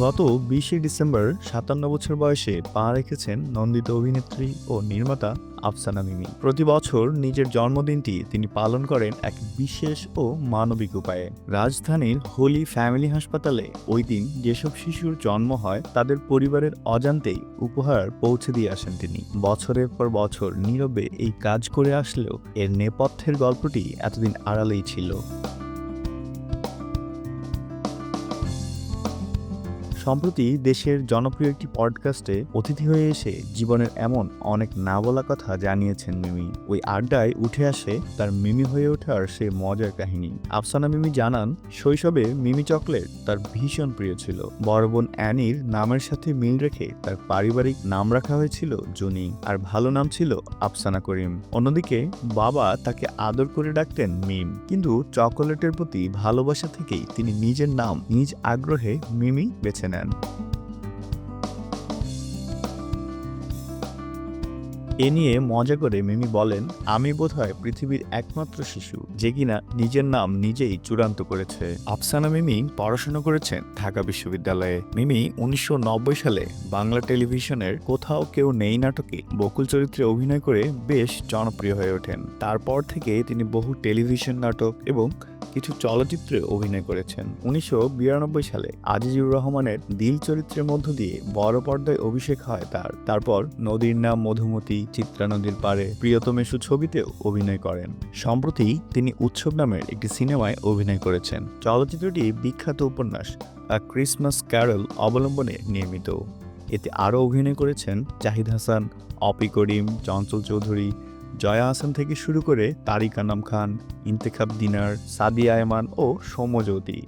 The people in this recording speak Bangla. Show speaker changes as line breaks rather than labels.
গত ২০শে ডিসেম্বর ৫৭ বছর বয়সে পা রেখেছেন নন্দিত অভিনেত্রী ও নির্মাতা আফসানা মিমি। প্রতি বছর নিজের জন্মদিনটি তিনি পালন করেন এক বিশেষ ও মানবিক উপায়ে। রাজধানীর হোলি ফ্যামিলি হাসপাতালে ওই দিন যেসব শিশুর জন্ম হয় তাদের পরিবারের অজান্তেই উপহার পৌঁছে দিয়ে আসেন তিনি। বছরের পর বছর নীরবে এই কাজ করে আসলেও এর নেপথ্যের গল্পটি এতদিন আড়ালেই ছিল। সম্প্রতি দেশের জনপ্রিয় একটি পডকাস্টে অতিথি হয়ে এসে জীবনের এমন অনেক না বলা কথা জানিয়েছেন মিমি। ওই আড্ডায় উঠে আসে তার মিমি হয়ে ওঠার সে মজার কাহিনী। আফসানা মিমি জানান, শৈশবে মিমি চকলেট তার ভীষণ প্রিয় ছিল। বড় বোন অ্যানির নামের সাথে মিল রেখে তার পারিবারিক নাম রাখা হয়েছিল জুনি, আর ভালো নাম ছিল আফসানা করিম। অন্যদিকে বাবা তাকে আদর করে ডাকতেন মিম, কিন্তু চকোলেটের প্রতি ভালোবাসা থেকেই তিনি নিজের নাম নিজ আগ্রহে মিমি বেছে নেন। এ নিয়ে মজা করে মিমি বলেন, আমি বোধহয় পৃথিবীর একমাত্র শিশু যে কিনা নিজের নাম নিজেই চূড়ান্ত করেছে। আফসানা মিমি পড়াশোনা করেছেন ঢাকা বিশ্ববিদ্যালয়ে। মিমি ১৯৯০ সালে বাংলা টেলিভিশনের কোথাও কেউ নেই নাটকে বকুল চরিত্রে অভিনয় করে বেশ জনপ্রিয় হয়ে ওঠেন। তারপর থেকে তিনি বহু টেলিভিশন নাটক এবং কিছু চলচ্চিত্রে অভিনয় করেছেন। ১৯৯২ সালে আজিজুর রহমানের দিল চরিত্রের মধ্য দিয়ে বড় পর্দায় অভিষেক হয় তার। তারপর নদীর নাম মধুমতি, চিত্রা নদীর পারে, প্রিয়তমেশু ছবিতেও অভিনয় করেন। সম্প্রতি তিনি উৎসব নামের একটি সিনেমায় অভিনয় করেছেন। চলচ্চিত্রটি বিখ্যাত উপন্যাস আ ক্রিসমাস ক্যারল অবলম্বনে নির্মিত। এতে আরও অভিনয় করেছেন জাহিদ হাসান, অপি করিম, চঞ্চল চৌধুরী, জয়া হাসান থেকে শুরু করে তারিক আনাম খান, ইন্তেখাব দিনার, সাদিয়া আয়মান ও সৌম্যজ্যোতি।